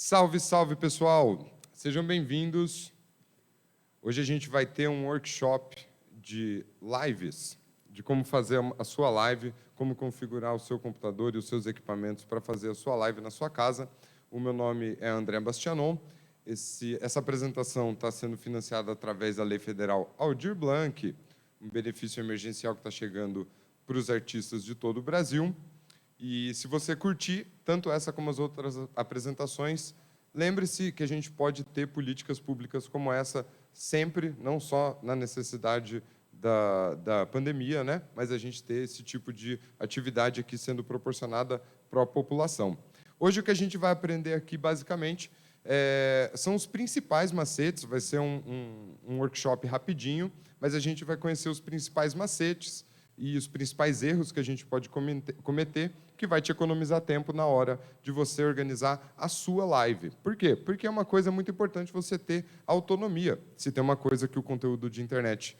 Salve, salve, pessoal! Sejam bem-vindos. Hoje a gente vai ter um workshop de lives, de como fazer a sua live, como configurar o seu computador e os seus equipamentos para fazer a sua live na sua casa. O meu nome é André Bastianon. Essa apresentação está sendo financiada através da Lei Federal Aldir Blanc, um benefício emergencial que está chegando para os artistas de todo o Brasil. E se você curtir tanto essa como as outras apresentações, lembre-se que a gente pode ter políticas públicas como essa sempre, não só na necessidade da pandemia, né? Mas a gente ter esse tipo de atividade aqui sendo proporcionada para a população. Hoje o que a gente vai aprender aqui, basicamente, são os principais macetes. Vai ser um workshop rapidinho, mas a gente vai conhecer os principais macetes e os principais erros que a gente pode cometer, que vai te economizar tempo na hora de você organizar a sua live. Por quê? Porque é uma coisa muito importante você ter autonomia. Se tem uma coisa que o conteúdo de internet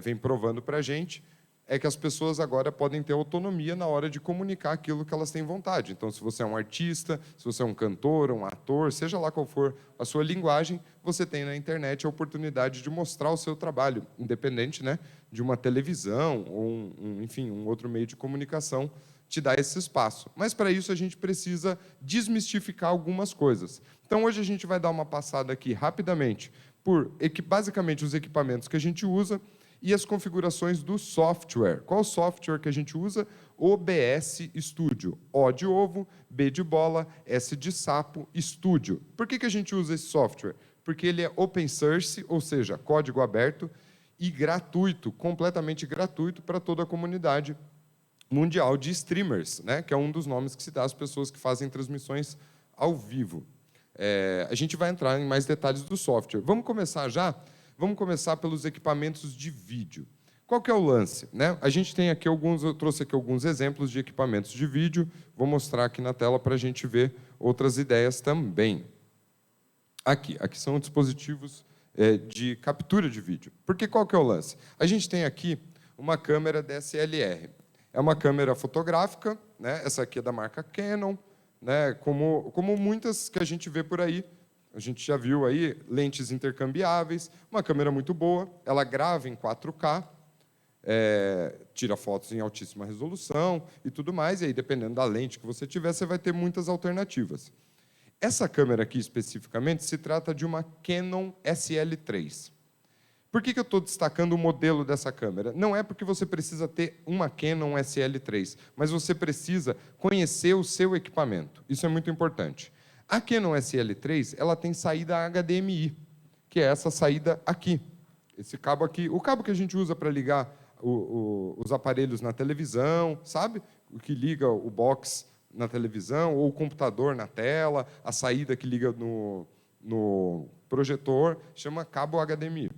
vem provando para a gente, é que as pessoas agora podem ter autonomia na hora de comunicar aquilo que elas têm vontade. Então, se você é um artista, se você é um cantor, um ator, seja lá qual for a sua linguagem, você tem na internet a oportunidade de mostrar o seu trabalho, independente, né, de uma televisão ou, enfim, um outro meio de comunicação te dá esse espaço. Mas, para isso, a gente precisa desmistificar algumas coisas. Então, hoje a gente vai dar uma passada aqui, rapidamente, por, basicamente, os equipamentos que a gente usa e as configurações do software. Qual software que a gente usa? OBS Studio. O de ovo, B de bola, S de sapo, Studio. Por que a gente usa esse software? Porque ele é open source, ou seja, código aberto, e gratuito, completamente gratuito para toda a comunidade mundial de streamers, né? Que é um dos nomes que se dá às pessoas que fazem transmissões ao vivo. A gente vai entrar em mais detalhes do software. Vamos começar já? Vamos começar pelos equipamentos de vídeo. Qual que é o lance, né? A gente tem aqui eu trouxe aqui alguns exemplos de equipamentos de vídeo. Vou mostrar aqui na tela para a gente ver outras ideias também. Aqui são dispositivos de captura de vídeo. Porque qual que é o lance? A gente tem aqui uma câmera DSLR. É uma câmera fotográfica, né? Essa aqui é da marca Canon, né? Como muitas que a gente vê por aí. A gente já viu aí lentes intercambiáveis, uma câmera muito boa, ela grava em 4K, tira fotos em altíssima resolução e tudo mais, e aí, dependendo da lente que você tiver, você vai ter muitas alternativas. Essa câmera aqui, especificamente, se trata de uma Canon SL3. Por que eu estou destacando o modelo dessa câmera? Não é porque você precisa ter uma Canon SL3, mas você precisa conhecer o seu equipamento. Isso é muito importante. A Canon SL3 ela tem saída HDMI, que é essa saída aqui. Esse cabo aqui, o cabo que a gente usa para ligar os aparelhos na televisão, sabe? O que liga o box na televisão, ou o computador na tela, a saída que liga no projetor, chama cabo HDMI.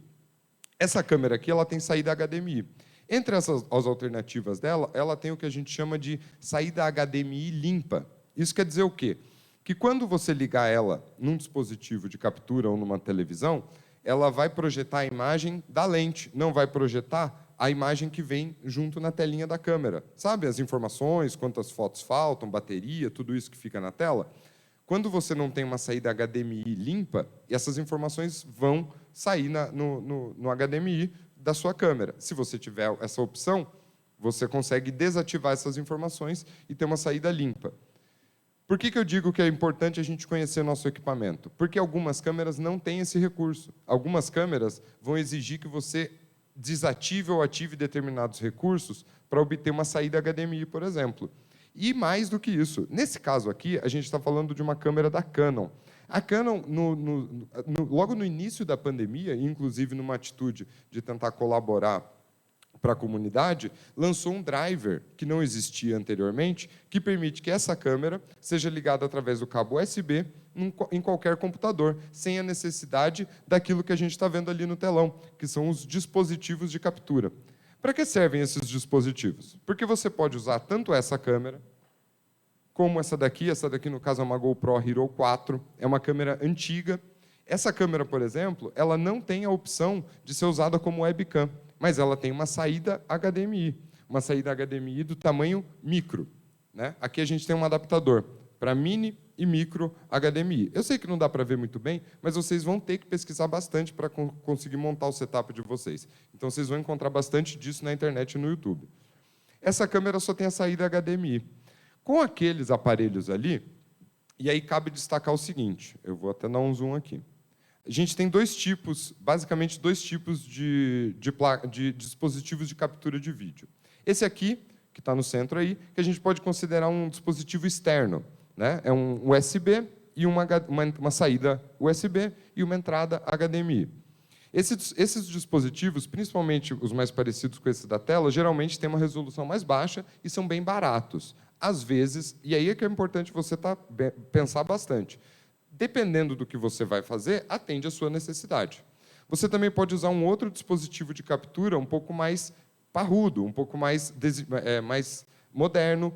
Essa câmera aqui ela tem saída HDMI. Entre as alternativas dela, ela tem o que a gente chama de saída HDMI limpa. Isso quer dizer o quê? Que quando você ligar ela num dispositivo de captura ou numa televisão, ela vai projetar a imagem da lente, não vai projetar a imagem que vem junto na telinha da câmera. Sabe as informações, quantas fotos faltam, bateria, tudo isso que fica na tela? Quando você não tem uma saída HDMI limpa, essas informações vão sair no HDMI da sua câmera. Se você tiver essa opção, você consegue desativar essas informações e ter uma saída limpa. Por que eu digo que é importante a gente conhecer nosso equipamento? Porque algumas câmeras não têm esse recurso. Algumas câmeras vão exigir que você desative ou ative determinados recursos para obter uma saída HDMI, por exemplo. E mais do que isso, nesse caso aqui, a gente está falando de uma câmera da Canon. A Canon, logo no início da pandemia, inclusive numa atitude de tentar colaborar para a comunidade, lançou um driver que não existia anteriormente, que permite que essa câmera seja ligada através do cabo USB em qualquer computador, sem a necessidade daquilo que a gente está vendo ali no telão, que são os dispositivos de captura. Para que servem esses dispositivos? Porque você pode usar tanto essa câmera, como essa daqui no caso é uma GoPro Hero 4, é uma câmera antiga. Essa câmera, por exemplo, ela não tem a opção de ser usada como webcam, mas ela tem uma saída HDMI do tamanho micro, né? Aqui a gente tem um adaptador para mini e micro HDMI. Eu sei que não dá para ver muito bem, mas vocês vão ter que pesquisar bastante para conseguir montar o setup de vocês. Então, vocês vão encontrar bastante disso na internet e no YouTube. Essa câmera só tem a saída HDMI. Com aqueles aparelhos ali, e aí cabe destacar o seguinte, eu vou até dar um zoom aqui. A gente tem basicamente dois tipos de dispositivos de captura de vídeo. Esse aqui, que está no centro aí, que a gente pode considerar um dispositivo externo, né? É um USB e uma saída USB e uma entrada HDMI. Esses dispositivos, principalmente os mais parecidos com esse da tela, geralmente têm uma resolução mais baixa e são bem baratos. Às vezes, e aí é que é importante você pensar bastante, dependendo do que você vai fazer, atende à sua necessidade. Você também pode usar um outro dispositivo de captura um pouco mais parrudo, um pouco mais moderno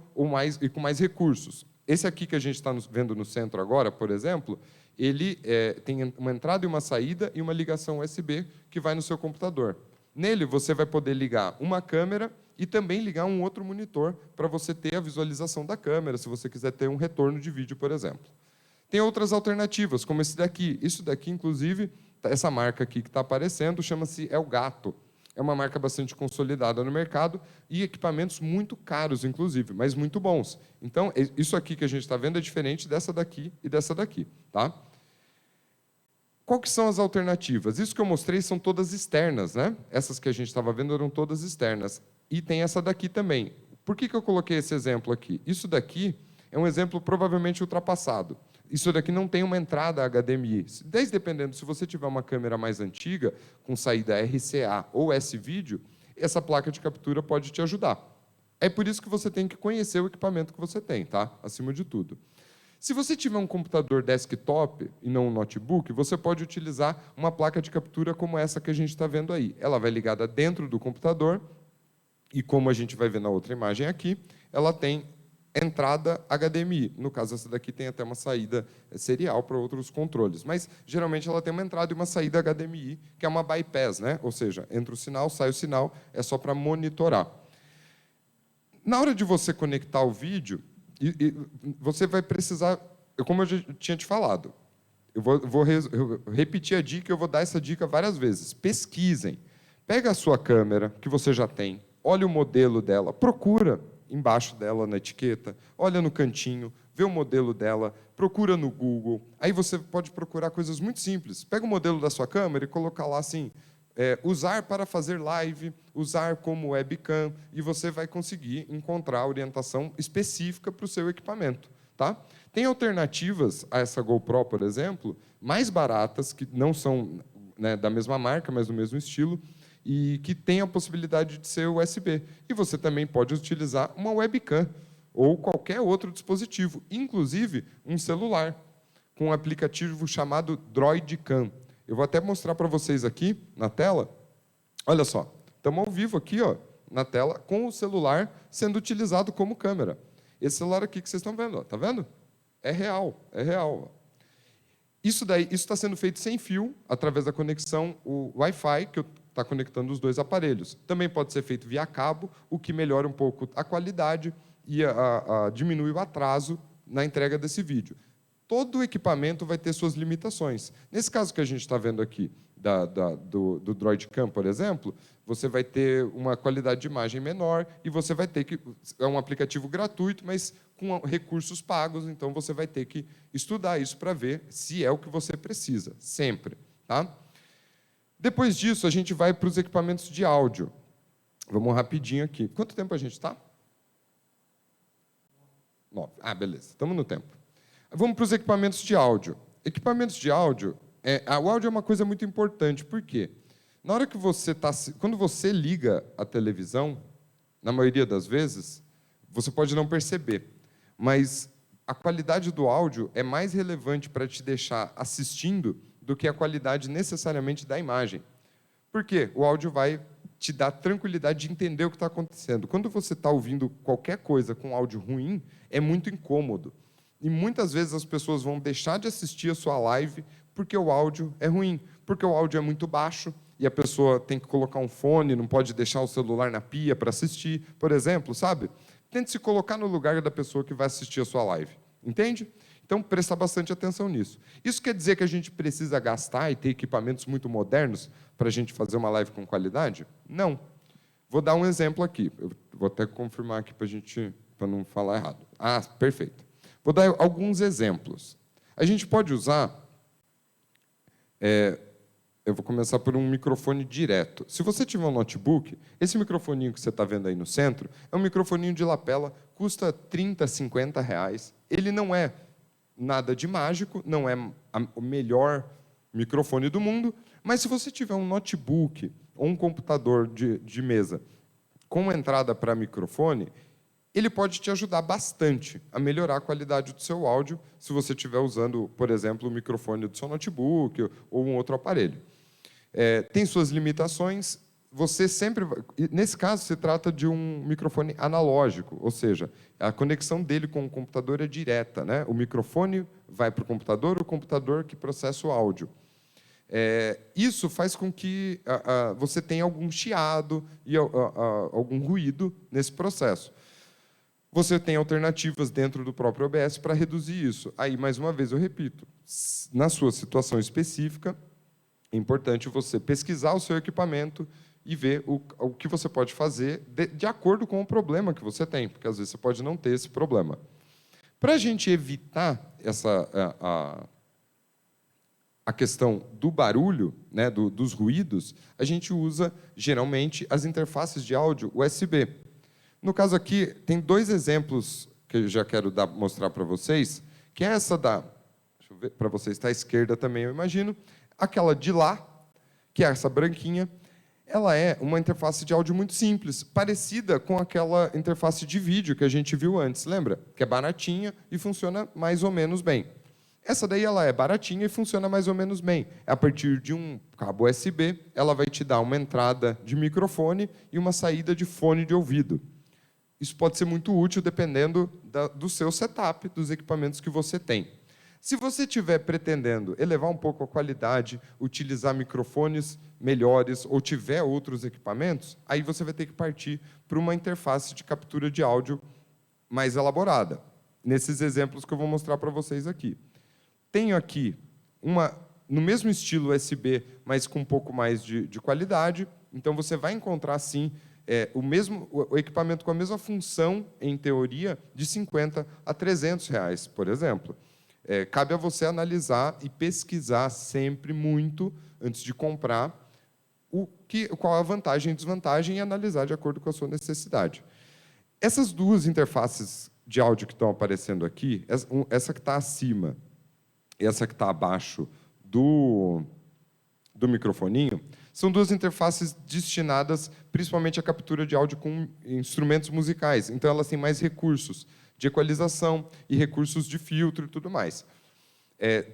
e com mais recursos. Esse aqui que a gente está vendo no centro agora, por exemplo, ele tem uma entrada e uma saída e uma ligação USB que vai no seu computador. Nele, você vai poder ligar uma câmera e também ligar um outro monitor para você ter a visualização da câmera, se você quiser ter um retorno de vídeo, por exemplo. Tem outras alternativas, como esse daqui. Isso daqui, inclusive, essa marca aqui que está aparecendo, chama-se Elgato. É uma marca bastante consolidada no mercado e equipamentos muito caros, inclusive, mas muito bons. Então, isso aqui que a gente está vendo é diferente dessa daqui e dessa daqui. Tá? Qual que são as alternativas? Isso que eu mostrei são todas externas, né? Essas que a gente estava vendo eram todas externas. E tem essa daqui também. Por que eu coloquei esse exemplo aqui? Isso daqui é um exemplo provavelmente ultrapassado. Isso daqui não tem uma entrada HDMI. Dependendo, se você tiver uma câmera mais antiga, com saída RCA ou S-Video, essa placa de captura pode te ajudar. É por isso que você tem que conhecer o equipamento que você tem, tá? Acima de tudo. Se você tiver um computador desktop e não um notebook, você pode utilizar uma placa de captura como essa que a gente está vendo aí. Ela vai ligada dentro do computador e, como a gente vai ver na outra imagem aqui, ela tem entrada HDMI. No caso, essa daqui tem até uma saída serial para outros controles. Mas, geralmente, ela tem uma entrada e uma saída HDMI, que é uma bypass, né? Ou seja, entra o sinal, sai o sinal, é só para monitorar. Na hora de você conectar o vídeo, você vai precisar, como eu já tinha te falado, eu vou repetir a dica, eu vou dar essa dica várias vezes. Pesquisem. Pega a sua câmera, que você já tem, olha o modelo dela, procura embaixo dela na etiqueta, olha no cantinho, vê o modelo dela, procura no Google. Aí você pode procurar coisas muito simples. Pega o modelo da sua câmera e coloca lá assim, usar para fazer live, usar como webcam, e você vai conseguir encontrar a orientação específica para o seu equipamento. Tá? Tem alternativas a essa GoPro, por exemplo, mais baratas, que não são, né, da mesma marca, mas do mesmo estilo, e que tem a possibilidade de ser USB. E você também pode utilizar uma webcam ou qualquer outro dispositivo, inclusive um celular, com um aplicativo chamado Droidcam. Eu vou até mostrar para vocês aqui na tela. Olha só, estamos ao vivo aqui, ó, na tela, com o celular sendo utilizado como câmera. Esse celular aqui que vocês estão vendo, está vendo? É real, é real. Isso está sendo feito sem fio, através da conexão o Wi-Fi, que está conectando os dois aparelhos. Também pode ser feito via cabo, o que melhora um pouco a qualidade e diminui o atraso na entrega desse vídeo. Todo o equipamento vai ter suas limitações. Nesse caso que a gente está vendo aqui, do Droidcam, por exemplo, você vai ter uma qualidade de imagem menor e você vai ter que... É um aplicativo gratuito, mas com recursos pagos, então você vai ter que estudar isso para ver se é o que você precisa, sempre. Tá? Depois disso, a gente vai para os equipamentos de áudio. Vamos rapidinho aqui. Quanto tempo a gente está? 9. Ah, beleza, estamos no tempo. Vamos para os equipamentos de áudio. Equipamentos de áudio, o áudio é uma coisa muito importante, por quê? Na hora que quando você liga a televisão, na maioria das vezes, você pode não perceber, mas a qualidade do áudio é mais relevante para te deixar assistindo do que a qualidade necessariamente da imagem. Por quê? O áudio vai te dar tranquilidade de entender o que está acontecendo. Quando você está ouvindo qualquer coisa com áudio ruim, é muito incômodo. E muitas vezes as pessoas vão deixar de assistir a sua live porque o áudio é ruim, porque o áudio é muito baixo e a pessoa tem que colocar um fone, não pode deixar o celular na pia para assistir, por exemplo, sabe? Tente se colocar no lugar da pessoa que vai assistir a sua live. Entende? Então, prestar bastante atenção nisso. Isso quer dizer que a gente precisa gastar e ter equipamentos muito modernos para a gente fazer uma live com qualidade? Não. Vou dar um exemplo aqui. Eu vou até confirmar aqui para não falar errado. Ah, perfeito. Vou dar alguns exemplos. A gente pode usar... eu vou começar por um microfone direto. Se você tiver um notebook, esse microfoninho que você está vendo aí no centro é um microfoninho de lapela, custa R$30, R$50. Ele não é nada de mágico, não é o melhor microfone do mundo, mas se você tiver um notebook ou um computador de mesa com entrada para microfone, ele pode te ajudar bastante a melhorar a qualidade do seu áudio se você estiver usando, por exemplo, o microfone do seu notebook ou um outro aparelho. Tem suas limitações. Você sempre... Nesse caso, se trata de um microfone analógico, ou seja, a conexão dele com o computador é direta, né? O microfone vai para o computador que processa o áudio. Isso faz com que você tenha algum chiado e algum ruído nesse processo. Você tem alternativas dentro do próprio OBS para reduzir isso. Aí, mais uma vez, eu repito, na sua situação específica, é importante você pesquisar o seu equipamento e ver o que você pode fazer de acordo com o problema que você tem, porque às vezes você pode não ter esse problema. Para a gente evitar a questão do barulho, né, dos ruídos, a gente usa, geralmente, as interfaces de áudio USB. No caso aqui, tem dois exemplos que eu já quero mostrar para vocês, que é essa deixa eu ver, para vocês está à esquerda também, eu imagino, aquela de lá, que é essa branquinha, ela é uma interface de áudio muito simples, parecida com aquela interface de vídeo que a gente viu antes, lembra? Que é baratinha e funciona mais ou menos bem. Essa daí ela é baratinha e funciona mais ou menos bem. A partir de um cabo USB, ela vai te dar uma entrada de microfone e uma saída de fone de ouvido. Isso pode ser muito útil dependendo do seu setup, dos equipamentos que você tem. Se você estiver pretendendo elevar um pouco a qualidade, utilizar microfones melhores ou tiver outros equipamentos, aí você vai ter que partir para uma interface de captura de áudio mais elaborada, nesses exemplos que eu vou mostrar para vocês aqui. Tenho aqui no mesmo estilo USB, mas com um pouco mais de qualidade, então você vai encontrar, sim, o equipamento com a mesma função, em teoria, de R$50 a R$300, por exemplo. Cabe a você analisar e pesquisar sempre muito, antes de comprar, qual a vantagem e desvantagem e analisar de acordo com a sua necessidade. Essas duas interfaces de áudio que estão aparecendo aqui, essa que está acima e essa que está abaixo do microfoninho, são duas interfaces destinadas principalmente à captura de áudio com instrumentos musicais. Então, elas têm mais recursos de equalização e recursos de filtro e tudo mais.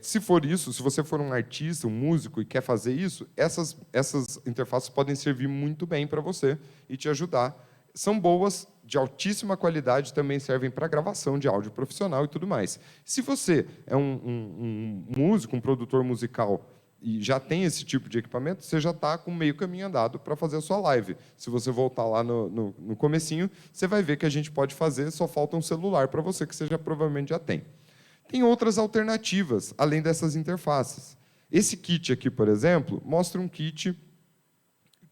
Se for isso, se você for um artista, um músico e quer fazer isso, essas interfaces podem servir muito bem para você e te ajudar. São boas, de altíssima qualidade, também servem para gravação de áudio profissional e tudo mais. Se você é um músico, um produtor musical, e já tem esse tipo de equipamento, você já está com meio caminho andado para fazer a sua live. Se você voltar lá no comecinho, você vai ver que a gente pode fazer, só falta um celular para você, que você já provavelmente já tem. Tem outras alternativas, além dessas interfaces. Esse kit aqui, por exemplo, mostra um kit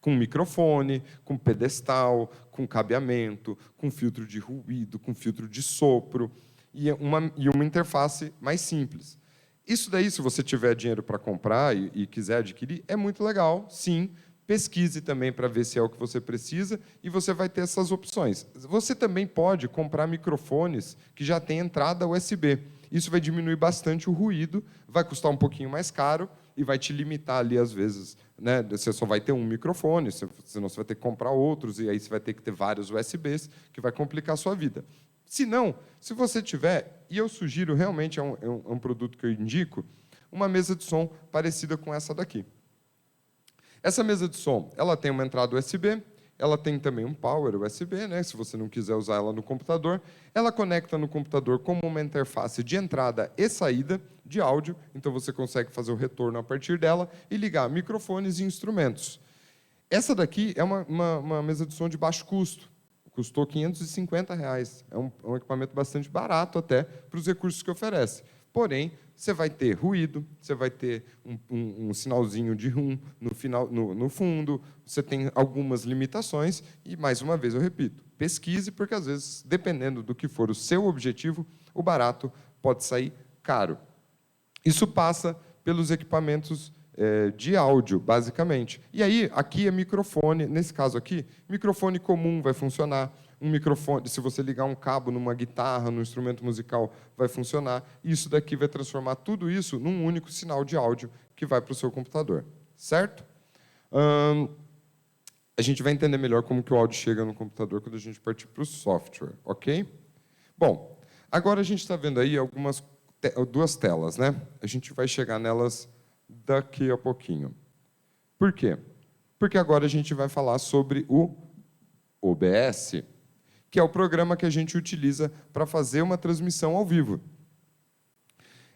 com microfone, com pedestal, com cabeamento, com filtro de ruído, com filtro de sopro, e uma interface mais simples. Isso daí, se você tiver dinheiro para comprar e quiser adquirir, é muito legal, sim. Pesquise também para ver se é o que você precisa e você vai ter essas opções. Você também pode comprar microfones que já têm entrada USB. Isso vai diminuir bastante o ruído, vai custar um pouquinho mais caro e vai te limitar ali, às vezes, né? Você só vai ter um microfone, senão você vai ter que comprar outros, e aí você vai ter que ter vários USBs, que vai complicar a sua vida. Se não, se você tiver, e eu sugiro realmente, é um produto que eu indico, uma mesa de som parecida com essa daqui. Essa mesa de som, ela tem uma entrada USB, ela tem também um power USB, né, se você não quiser usar ela no computador. Ela conecta no computador como uma interface de entrada e saída de áudio, então você consegue fazer o retorno a partir dela e ligar microfones e instrumentos. Essa daqui é uma mesa de som de baixo custo. custou R$ 550. É um equipamento bastante barato até para os recursos que oferece. Porém, você vai ter ruído, você vai ter um sinalzinho de rum no, final, no fundo, você tem algumas limitações, e, mais uma vez, eu repito, pesquise, porque, às vezes, dependendo do que for o seu objetivo, o barato pode sair caro. Isso passa pelos equipamentos de áudio, basicamente. E aí, aqui é microfone, nesse caso aqui, microfone comum vai funcionar, um microfone, se você ligar um cabo numa guitarra, num instrumento musical, vai funcionar. Isso daqui vai transformar tudo isso num único sinal de áudio que vai para o seu computador, certo? A gente vai entender melhor como que o áudio chega no computador quando a gente partir para o software, ok? Bom, agora a gente está vendo aí duas telas, né? A gente vai chegar nelas daqui a pouquinho. Por quê? Porque agora a gente vai falar sobre o OBS, que é o programa que a gente utiliza para fazer uma transmissão ao vivo.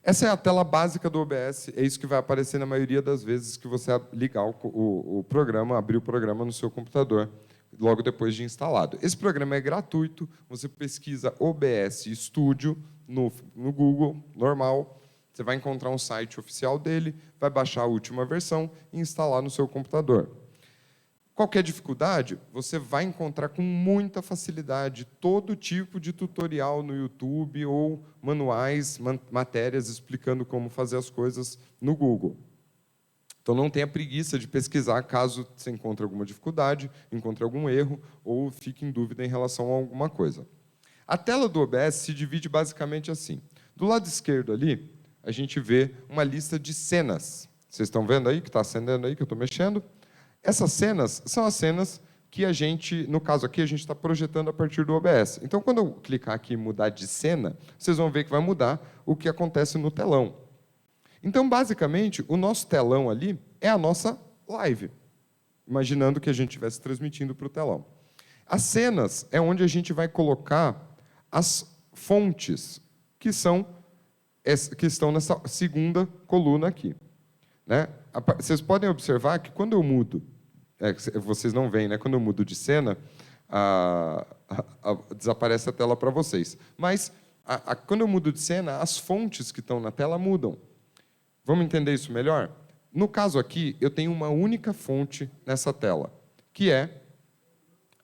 Essa é a tela básica do OBS, é isso que vai aparecer na maioria das vezes que você ligar o programa, abrir o programa no seu computador, logo depois de instalado. Esse programa é gratuito, você pesquisa OBS Studio no Google, normal, você vai encontrar um site oficial dele, vai baixar a última versão e instalar no seu computador. Qualquer dificuldade, você vai encontrar com muita facilidade todo tipo de tutorial no YouTube ou manuais, matérias explicando como fazer as coisas no Google. Então, não tenha preguiça de pesquisar caso você encontre alguma dificuldade, encontre algum erro ou fique em dúvida em relação a alguma coisa. A tela do OBS se divide basicamente assim. Do lado esquerdo ali, a gente vê uma lista de cenas. Vocês estão vendo aí, que está acendendo aí, que eu estou mexendo? Essas cenas são as cenas que a gente, no caso aqui, a gente está projetando a partir do OBS. Então, quando eu clicar aqui em mudar de cena, vocês vão ver que vai mudar o que acontece no telão. Então, basicamente, o nosso telão ali é a nossa live, imaginando que a gente estivesse transmitindo para o telão. As cenas é onde a gente vai colocar as fontes, que estão nessa segunda coluna aqui, né? Vocês podem observar que quando eu mudo, vocês não veem, né? Quando eu mudo de cena, desaparece a tela para vocês. Mas quando eu mudo de cena, as fontes que estão na tela mudam. Vamos entender isso melhor? No caso aqui, eu tenho uma única fonte nessa tela, que é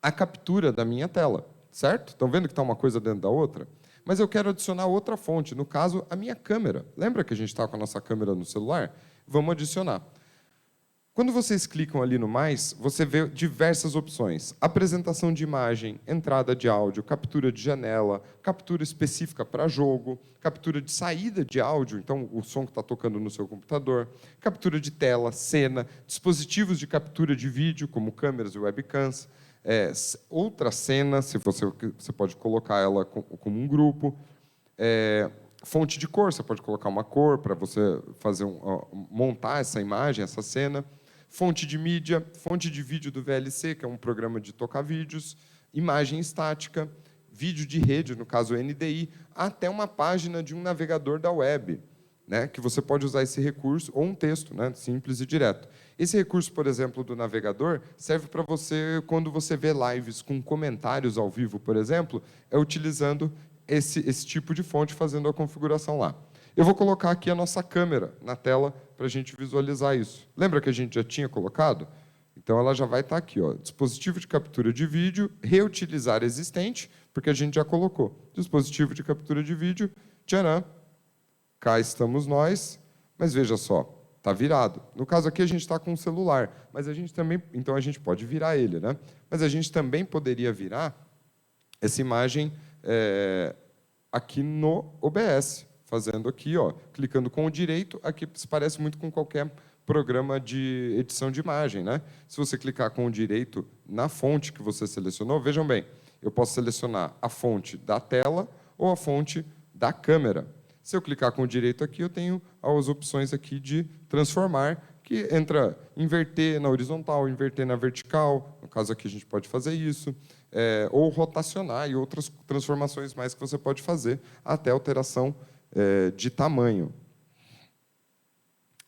a captura da minha tela, certo? Estão vendo que está uma coisa dentro da outra? Mas eu quero adicionar outra fonte, no caso, a minha câmera. Lembra que a gente está com a nossa câmera no celular? Vamos adicionar. Quando vocês clicam ali no mais, você vê diversas opções. Apresentação de imagem, entrada de áudio, captura de janela, captura específica para jogo, captura de saída de áudio, então o som que está tocando no seu computador, captura de tela, cena, dispositivos de captura de vídeo, como câmeras e webcams, outra cena, se você pode colocar ela como um grupo, fonte de cor, você pode colocar uma cor para você montar essa imagem, essa cena. Fonte de mídia, fonte de vídeo do VLC, que é um programa de tocar vídeos, imagem estática, vídeo de rede, no caso NDI, até uma página de um navegador da web, né, que você pode usar esse recurso, ou um texto, né, simples e direto. Esse recurso, por exemplo, do navegador, serve para você, quando você vê lives com comentários ao vivo, por exemplo, utilizando esse tipo de fonte, fazendo a configuração lá. Eu vou colocar aqui a nossa câmera na tela para a gente visualizar isso. Lembra que a gente já tinha colocado? Então, ela já vai estar aqui, ó, dispositivo de captura de vídeo, reutilizar existente, porque a gente já colocou. Dispositivo de captura de vídeo, tcharam, cá estamos nós, mas veja só, está virado. No caso aqui, a gente está com um celular, mas a gente também, então a gente pode virar ele, né? Mas a gente também poderia virar essa imagem aqui no OBS, fazendo aqui, ó, clicando com o direito, aqui se parece muito com qualquer programa de edição de imagem, né? Se você clicar com o direito na fonte que você selecionou, vejam bem, eu posso selecionar a fonte da tela ou a fonte da câmera. Se eu clicar com o direito aqui, eu tenho as opções aqui de transformar, que entra inverter na horizontal, inverter na vertical, no caso aqui a gente pode fazer isso, ou rotacionar e outras transformações mais que você pode fazer, até alteração de tamanho.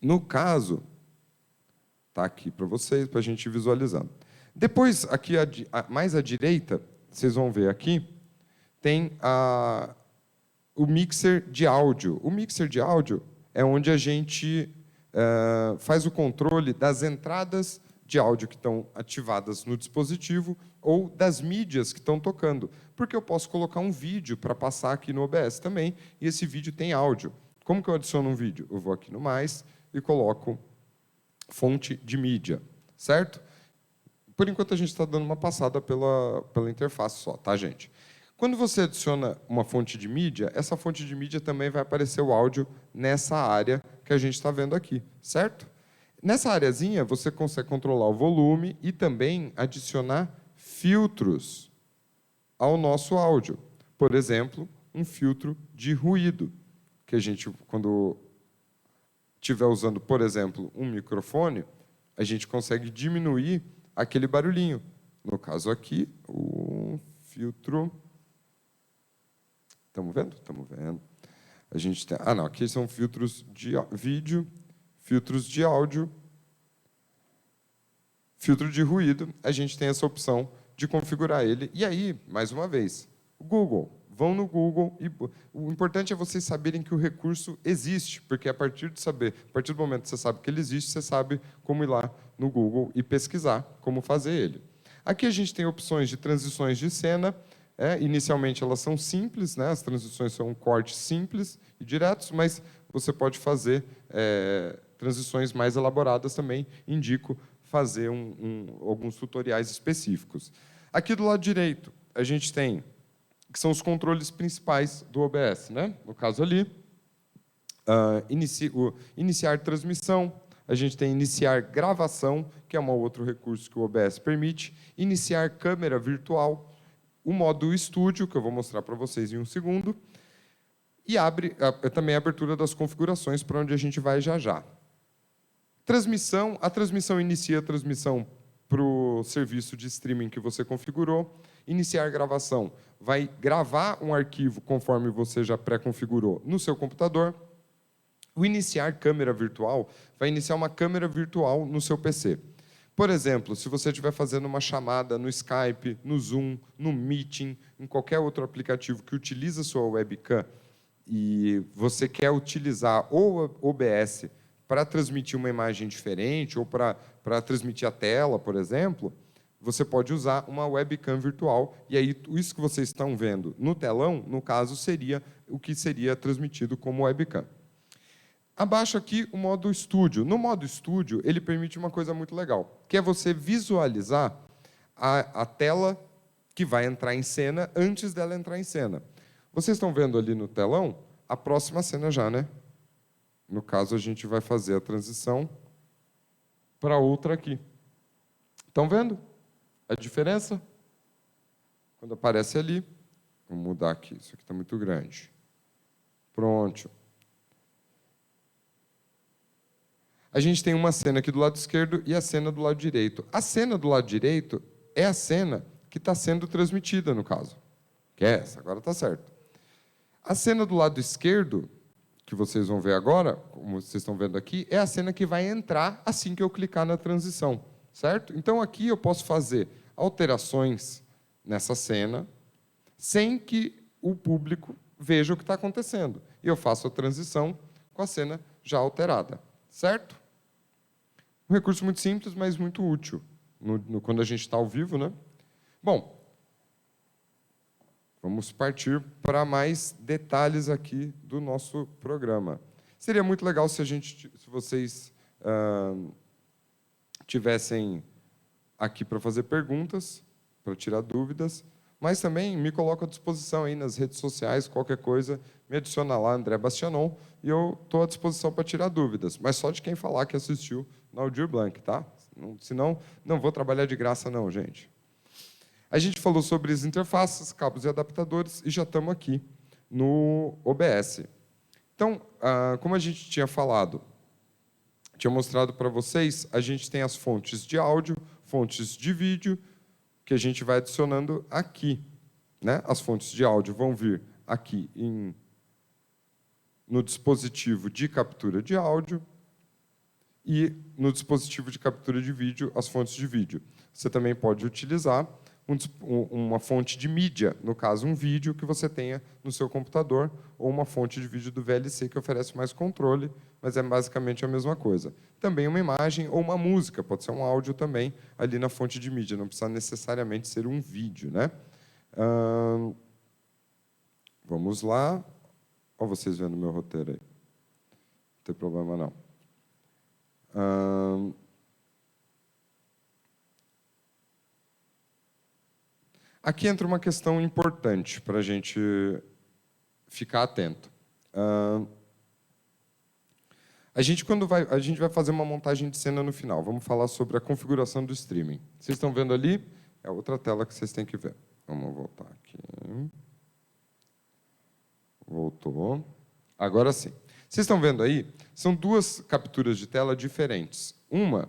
No caso, está aqui para vocês, para a gente ir visualizando. Depois, aqui mais à direita, vocês vão ver aqui, tem o mixer de áudio. O mixer de áudio é onde a gente faz o controle das entradas de áudio que estão ativadas no dispositivo ou das mídias que estão tocando. Porque eu posso colocar um vídeo para passar aqui no OBS também, e esse vídeo tem áudio. Como que eu adiciono um vídeo? Eu vou aqui no mais e coloco fonte de mídia, certo? Por enquanto, a gente está dando uma passada pela interface só, tá, gente? Quando você adiciona uma fonte de mídia, essa fonte de mídia também vai aparecer o áudio nessa área que a gente está vendo aqui, certo? Nessa areazinha, você consegue controlar o volume e também adicionar filtros ao nosso áudio. Por exemplo, um filtro de ruído, que a gente, quando estiver usando, por exemplo, um microfone, a gente consegue diminuir aquele barulhinho. No caso aqui, o filtro... Estamos vendo? Estamos vendo. A gente tem... não, aqui são filtros de vídeo, filtros de áudio, filtro de ruído. A gente tem essa opção de configurar ele. E aí, mais uma vez, o Google. Vão no Google e o importante é vocês saberem que o recurso existe, porque a partir do momento que você sabe que ele existe, você sabe como ir lá no Google e pesquisar como fazer ele. Aqui a gente tem opções de transições de cena. Inicialmente elas são simples, né? As transições são cortes simples e diretos, mas você pode fazer transições mais elaboradas também. Indico fazer alguns tutoriais específicos. Aqui do lado direito, a gente tem, que são os controles principais do OBS, né? No caso ali, iniciar transmissão, a gente tem iniciar gravação, que é um outro recurso que o OBS permite, iniciar câmera virtual, o modo estúdio, que eu vou mostrar para vocês em um segundo, e abre também a abertura das configurações, para onde a gente vai já já. Transmissão, a transmissão inicia a transmissão para o serviço de streaming que você configurou. Iniciar gravação, vai gravar um arquivo conforme você já pré-configurou no seu computador. O iniciar câmera virtual, vai iniciar uma câmera virtual no seu PC. Por exemplo, se você estiver fazendo uma chamada no Skype, no Zoom, no Meeting, em qualquer outro aplicativo que utiliza a sua webcam e você quer utilizar o OBS para transmitir uma imagem diferente ou para transmitir a tela, por exemplo, você pode usar uma webcam virtual e aí isso que vocês estão vendo no telão, no caso, seria o que seria transmitido como webcam. Abaixo aqui o modo estúdio. No modo estúdio, ele permite uma coisa muito legal, que é você visualizar a tela que vai entrar em cena antes dela entrar em cena. Vocês estão vendo ali no telão a próxima cena já, né? No caso, a gente vai fazer a transição para outra aqui. Estão vendo a diferença? Quando aparece ali, vou mudar aqui, isso aqui está muito grande. Pronto. A gente tem uma cena aqui do lado esquerdo e a cena do lado direito. A cena do lado direito é a cena que está sendo transmitida, no caso. Que é essa, agora está certo. A cena do lado esquerdo, que vocês vão ver agora, como vocês estão vendo aqui, é a cena que vai entrar assim que eu clicar na transição, certo? Então, aqui eu posso fazer alterações nessa cena sem que o público veja o que está acontecendo. E eu faço a transição com a cena já alterada, certo? Um recurso muito simples, mas muito útil quando a gente está ao vivo, né? Bom, vamos partir para mais detalhes aqui do nosso programa. Seria muito legal se vocês tivessem aqui para fazer perguntas, para tirar dúvidas, mas também me coloco à disposição aí nas redes sociais, qualquer coisa, me adiciona lá, André Bastianon, e eu estou à disposição para tirar dúvidas, mas só de quem falar que assistiu na Aldir Blanc, tá? Senão, não vou trabalhar de graça não, gente. A gente falou sobre as interfaces, cabos e adaptadores, e já estamos aqui no OBS. Então, como a gente tinha falado, tinha mostrado para vocês, a gente tem as fontes de áudio, fontes de vídeo, que a gente vai adicionando aqui, né? As fontes de áudio vão vir aqui no dispositivo de captura de áudio e no dispositivo de captura de vídeo, as fontes de vídeo. Você também pode utilizar uma fonte de mídia, no caso, um vídeo que você tenha no seu computador, ou uma fonte de vídeo do VLC que oferece mais controle, mas é basicamente a mesma coisa. Também uma imagem ou uma música, pode ser um áudio também, ali na fonte de mídia, não precisa necessariamente ser um vídeo, né? Vamos lá. Olha vocês vendo meu roteiro aí. Não tem problema, não. Aqui entra uma questão importante para a gente ficar atento. A gente vai fazer uma montagem de cena no final. Vamos falar sobre a configuração do streaming. Vocês estão vendo ali? É outra tela que vocês têm que ver. Vamos voltar aqui. Voltou. Agora sim. Vocês estão vendo aí? São duas capturas de tela diferentes. Uma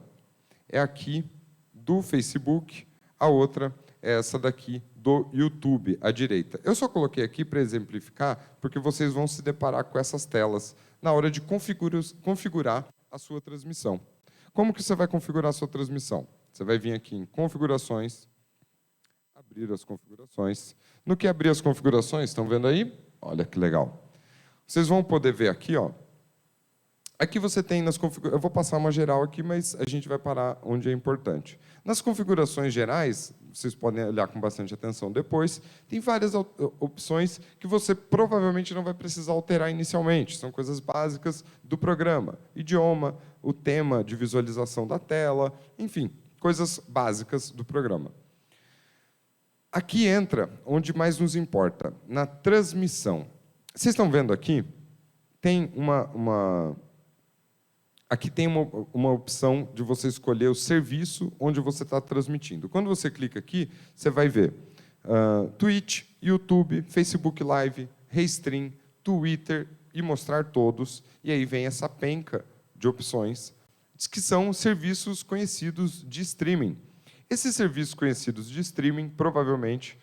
é aqui do Facebook, a outra é essa daqui do YouTube, à direita. Eu só coloquei aqui para exemplificar, porque vocês vão se deparar com essas telas na hora de configurar a sua transmissão. Como que você vai configurar a sua transmissão? Você vai vir aqui em Configurações, abrir as configurações. No que abrir as configurações, estão vendo aí? Olha que legal. Vocês vão poder ver aqui, ó. Aqui você tem nas configurações, eu vou passar uma geral aqui, mas a gente vai parar onde é importante. Nas configurações gerais, vocês podem olhar com bastante atenção depois, tem várias opções que você provavelmente não vai precisar alterar inicialmente. São coisas básicas do programa. Idioma, o tema de visualização da tela, enfim, coisas básicas do programa. Aqui entra onde mais nos importa, na transmissão. Vocês estão vendo aqui? Tem Aqui tem uma opção de você escolher o serviço onde você está transmitindo. Quando você clica aqui, você vai ver Twitch, YouTube, Facebook Live, Restream, Twitter e mostrar todos. E aí vem essa penca de opções, que são serviços conhecidos de streaming. Esses serviços conhecidos de streaming, provavelmente,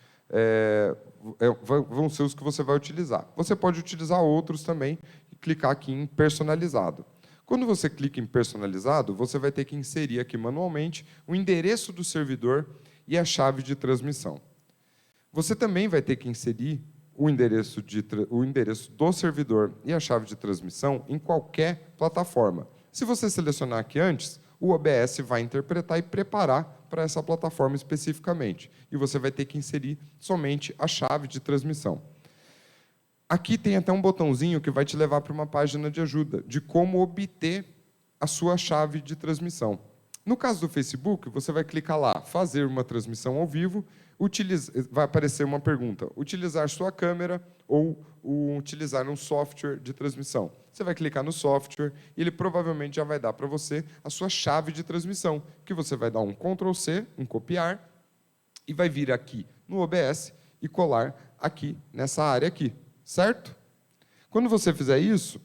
vão ser os que você vai utilizar. Você pode utilizar outros também e clicar aqui em personalizado. Quando você clica em personalizado, você vai ter que inserir aqui manualmente o endereço do servidor e a chave de transmissão. Você também vai ter que inserir o endereço do servidor e a chave de transmissão em qualquer plataforma. Se você selecionar aqui antes, o OBS vai interpretar e preparar para essa plataforma especificamente. E você vai ter que inserir somente a chave de transmissão. Aqui tem até um botãozinho que vai te levar para uma página de ajuda, de como obter a sua chave de transmissão. No caso do Facebook, você vai clicar lá, fazer uma transmissão ao vivo, vai aparecer uma pergunta, utilizar sua câmera ou utilizar um software de transmissão. Você vai clicar no software e ele provavelmente já vai dar para você a sua chave de transmissão, que você vai dar um Ctrl+C, um copiar, e vai vir aqui no OBS e colar aqui nessa área aqui. Certo? Quando você fizer isso,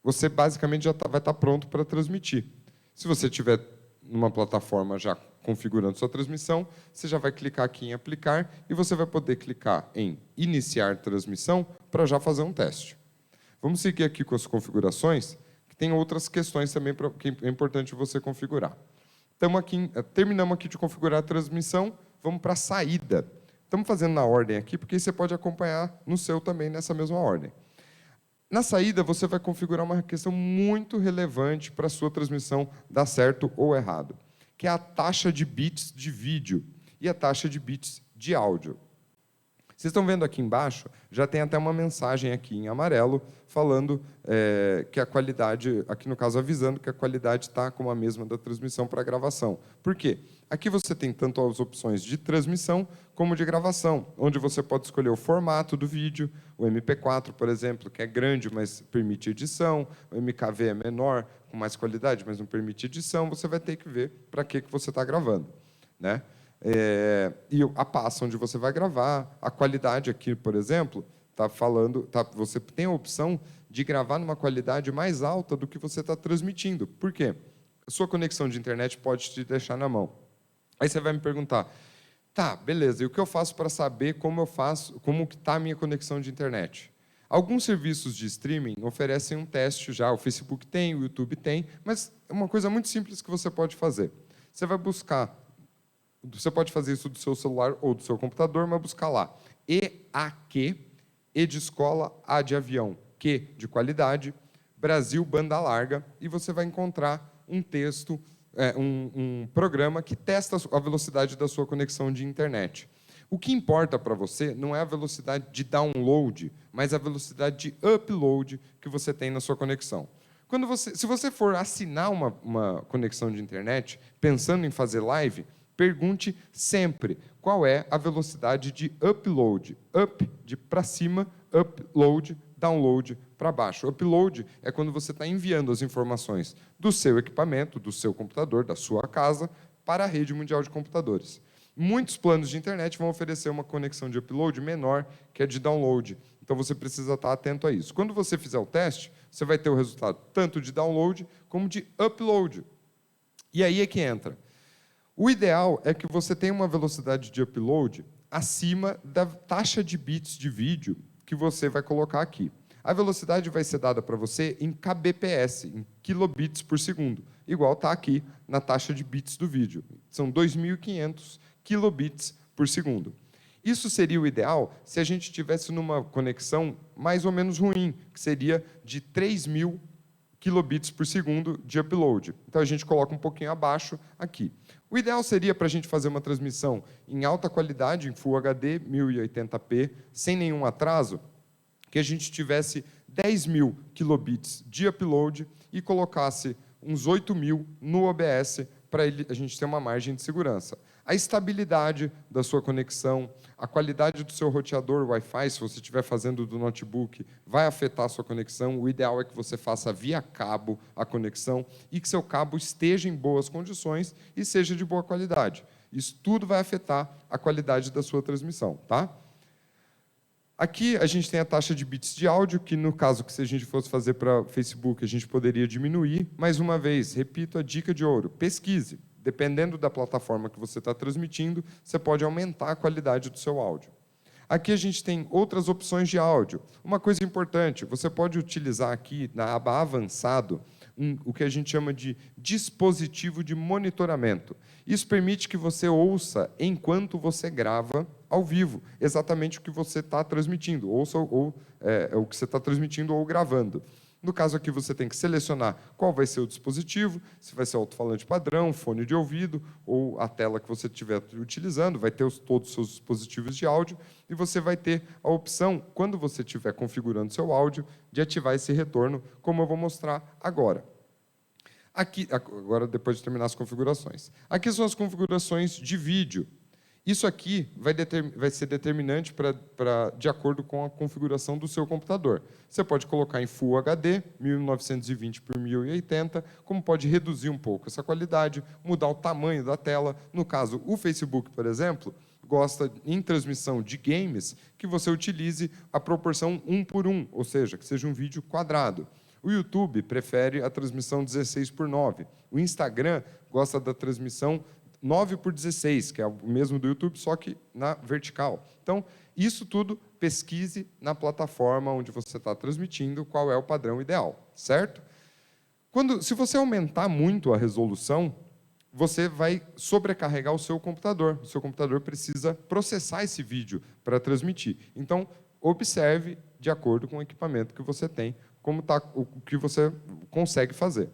você basicamente já vai estar pronto para transmitir. Se você tiver numa plataforma já configurando sua transmissão, você já vai clicar aqui em aplicar e você vai poder clicar em iniciar transmissão para já fazer um teste. Vamos seguir aqui com as configurações, que tem outras questões também que é importante você configurar. Terminamos aqui de configurar a transmissão, vamos para a saída. Estamos fazendo na ordem aqui, porque você pode acompanhar no seu também, nessa mesma ordem. Na saída, você vai configurar uma questão muito relevante para a sua transmissão dar certo ou errado, que é a taxa de bits de vídeo e a taxa de bits de áudio. Vocês estão vendo aqui embaixo, já tem até uma mensagem aqui em amarelo, falando que a qualidade, aqui no caso avisando que a qualidade está como a mesma da transmissão para a gravação. Por quê? Aqui você tem tanto as opções de transmissão como de gravação, onde você pode escolher o formato do vídeo, o MP4, por exemplo, que é grande, mas permite edição, o MKV é menor, com mais qualidade, mas não permite edição, você vai ter que ver para que você está gravando, né? E a pasta onde você vai gravar, a qualidade aqui, por exemplo, você tem a opção de gravar numa qualidade mais alta do que você está transmitindo. Por quê? A sua conexão de internet pode te deixar na mão. Aí você vai me perguntar, tá, beleza, e o que eu faço para saber como está a minha conexão de internet? Alguns serviços de streaming oferecem um teste já, o Facebook tem, o YouTube tem, mas é uma coisa muito simples que você pode fazer. Você vai buscar Você pode fazer isso do seu celular ou do seu computador, mas buscar lá EAQ, E de escola, A de avião, Q de qualidade, Brasil banda larga, e você vai encontrar um texto, um programa que testa a velocidade da sua conexão de internet. O que importa para você não é a velocidade de download, mas a velocidade de upload que você tem na sua conexão. Se você for assinar uma conexão de internet, pensando em fazer live, pergunte sempre qual é a velocidade de upload. Up de para cima, upload, download para baixo. Upload é quando você está enviando as informações do seu equipamento, do seu computador, da sua casa, para a rede mundial de computadores. Muitos planos de internet vão oferecer uma conexão de upload menor que a de download. Então, você precisa estar atento a isso. Quando você fizer o teste, você vai ter o resultado tanto de download como de upload. E aí é que entra. O ideal é que você tenha uma velocidade de upload acima da taxa de bits de vídeo que você vai colocar aqui. A velocidade vai ser dada para você em kbps, em kilobits por segundo, igual está aqui na taxa de bits do vídeo. São 2.500 kilobits por segundo. Isso seria o ideal se a gente estivesse numa conexão mais ou menos ruim, que seria de 3.000 kilobits por segundo de upload. Então, a gente coloca um pouquinho abaixo aqui. O ideal seria para a gente fazer uma transmissão em alta qualidade, em Full HD, 1080p, sem nenhum atraso, que a gente tivesse 10.000 kilobits de upload e colocasse uns 8.000 no OBS para a gente ter uma margem de segurança. A estabilidade da sua conexão, a qualidade do seu roteador Wi-Fi, se você estiver fazendo do notebook, vai afetar a sua conexão. O ideal é que você faça via cabo a conexão e que seu cabo esteja em boas condições e seja de boa qualidade. Isso tudo vai afetar a qualidade da sua transmissão, tá? Aqui a gente tem a taxa de bits de áudio, que no caso que se a gente fosse fazer para Facebook, a gente poderia diminuir. Mais uma vez, repito a dica de ouro, pesquise. Dependendo da plataforma que você está transmitindo, você pode aumentar a qualidade do seu áudio. Aqui a gente tem outras opções de áudio. Uma coisa importante, você pode utilizar aqui na aba avançado, o que a gente chama de dispositivo de monitoramento. Isso permite que você ouça enquanto você grava ao vivo, exatamente o que você está transmitindo, ouça o que você está transmitindo ou gravando. No caso aqui, você tem que selecionar qual vai ser o dispositivo, se vai ser alto-falante padrão, fone de ouvido, ou a tela que você estiver utilizando, vai ter todos os seus dispositivos de áudio, e você vai ter a opção, quando você estiver configurando seu áudio, de ativar esse retorno, como eu vou mostrar agora. Aqui, agora, depois de terminar as configurações. Aqui são as configurações de vídeo. Isso aqui vai ser determinante de acordo com a configuração do seu computador. Você pode colocar em Full HD, 1920 por 1080, como pode reduzir um pouco essa qualidade, mudar o tamanho da tela. No caso, o Facebook, por exemplo, gosta, em transmissão de games, que você utilize a proporção 1:1, ou seja, que seja um vídeo quadrado. O YouTube prefere a transmissão 16:9. O Instagram gosta da transmissão 9:16, que é o mesmo do YouTube, só que na vertical. Então, isso tudo, pesquise na plataforma onde você está transmitindo qual é o padrão ideal, certo? Se você aumentar muito a resolução, você vai sobrecarregar o seu computador. O seu computador precisa processar esse vídeo para transmitir. Então, observe, de acordo com o equipamento que você tem, o que você consegue fazer.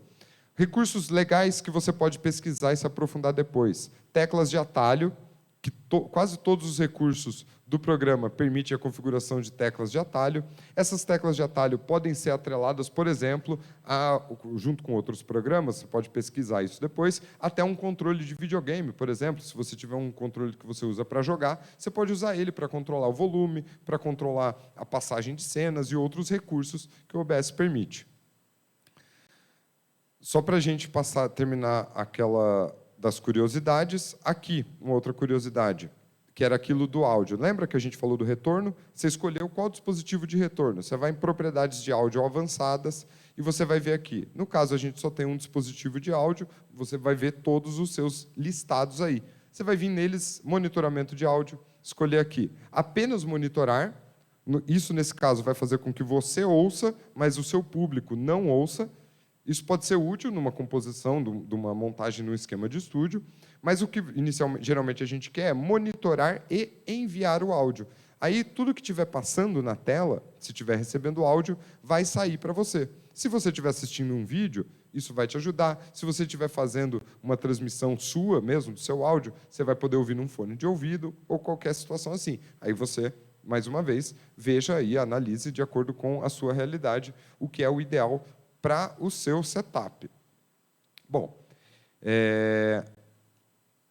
Recursos legais que você pode pesquisar e se aprofundar depois. Teclas de atalho, que quase todos os recursos do programa permitem a configuração de teclas de atalho. Essas teclas de atalho podem ser atreladas, por exemplo, junto com outros programas, você pode pesquisar isso depois, até um controle de videogame, por exemplo. Se você tiver um controle que você usa para jogar, você pode usar ele para controlar o volume, para controlar a passagem de cenas e outros recursos que o OBS permite. Só para a gente terminar aquela das curiosidades, aqui, uma outra curiosidade, que era aquilo do áudio. Lembra que a gente falou do retorno? Você escolheu qual dispositivo de retorno. Você vai em propriedades de áudio avançadas e você vai ver aqui. No caso, a gente só tem um dispositivo de áudio, você vai ver todos os seus listados aí. Você vai vir neles, monitoramento de áudio, escolher aqui. Apenas monitorar, isso nesse caso vai fazer com que você ouça, mas o seu público não ouça. Isso pode ser útil numa composição, de uma montagem no esquema de estúdio, Mas o que geralmente a gente quer é monitorar e enviar o áudio. Aí, tudo que estiver passando na tela, se estiver recebendo áudio, vai sair para você. Se você estiver assistindo um vídeo, isso vai te ajudar. Se você estiver fazendo uma transmissão sua mesmo, do seu áudio, você vai poder ouvir num fone de ouvido ou qualquer situação assim. Aí você, mais uma vez, veja e analise de acordo com a sua realidade o que é o ideal para o seu setup. Bom,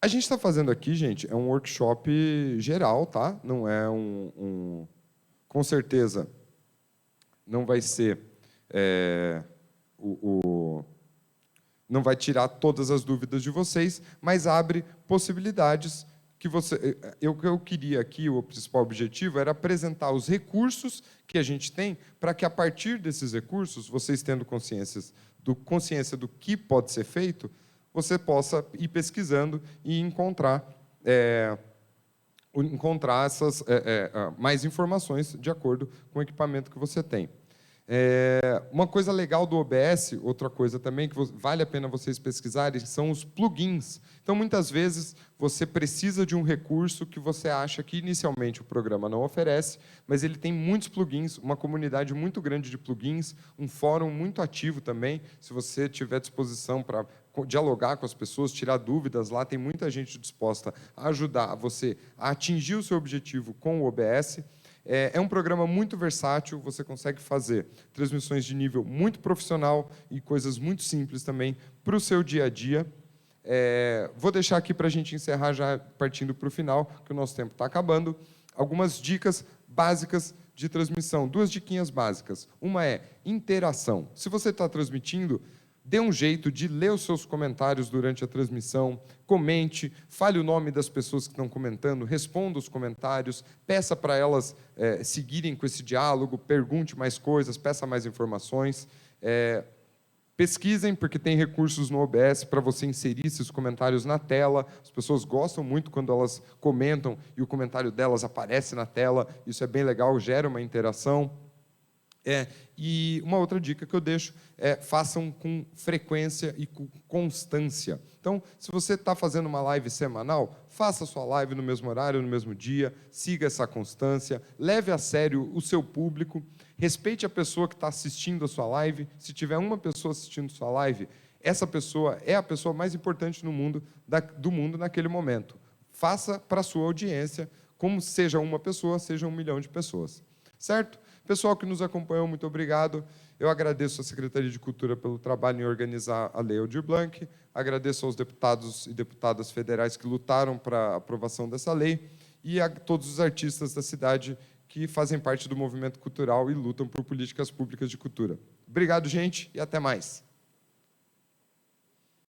a gente está fazendo aqui, gente, é um workshop geral, tá? Não é com certeza, não vai ser não vai tirar todas as dúvidas de vocês, mas abre possibilidades que você. Eu queria aqui, o principal objetivo era apresentar os recursos que a gente tem para que, a partir desses recursos, vocês tendo consciência do que pode ser feito, você possa ir pesquisando e encontrar mais informações de acordo com o equipamento que você tem. Uma coisa legal do OBS, outra coisa também que vale a pena vocês pesquisarem, são os plugins. Então, muitas vezes, você precisa de um recurso que você acha que inicialmente o programa não oferece, mas ele tem muitos plugins, uma comunidade muito grande de plugins, um fórum muito ativo também. Se você tiver disposição para dialogar com as pessoas, tirar dúvidas, lá tem muita gente disposta a ajudar você a atingir o seu objetivo com o OBS. É um programa muito versátil, você consegue fazer transmissões de nível muito profissional e coisas muito simples também para o seu dia a dia. Vou deixar aqui para a gente encerrar, já partindo para o final, que o nosso tempo está acabando, algumas dicas básicas de transmissão. 2 diquinhas básicas. Uma é interação. Se você está transmitindo, dê um jeito de ler os seus comentários durante a transmissão, comente, fale o nome das pessoas que estão comentando, responda os comentários, peça para elas seguirem com esse diálogo, pergunte mais coisas, peça mais informações. Pesquisem, porque tem recursos no OBS para você inserir esses comentários na tela. As pessoas gostam muito quando elas comentam e o comentário delas aparece na tela. Isso é bem legal, gera uma interação. E uma outra dica que eu deixo é: façam com frequência e com constância. Então, se você está fazendo uma live semanal, faça a sua live no mesmo horário, no mesmo dia, siga essa constância, leve a sério o seu público, respeite a pessoa que está assistindo a sua live. Se tiver uma pessoa assistindo a sua live, essa pessoa é a pessoa mais importante do mundo naquele momento. Faça para a sua audiência, como seja uma pessoa, seja 1 milhão de pessoas. Certo? Pessoal que nos acompanhou, muito obrigado. Eu agradeço à Secretaria de Cultura pelo trabalho em organizar a Lei Aldir Blanc, agradeço aos deputados e deputadas federais que lutaram para a aprovação dessa lei e a todos os artistas da cidade que fazem parte do movimento cultural e lutam por políticas públicas de cultura. Obrigado, gente, e até mais.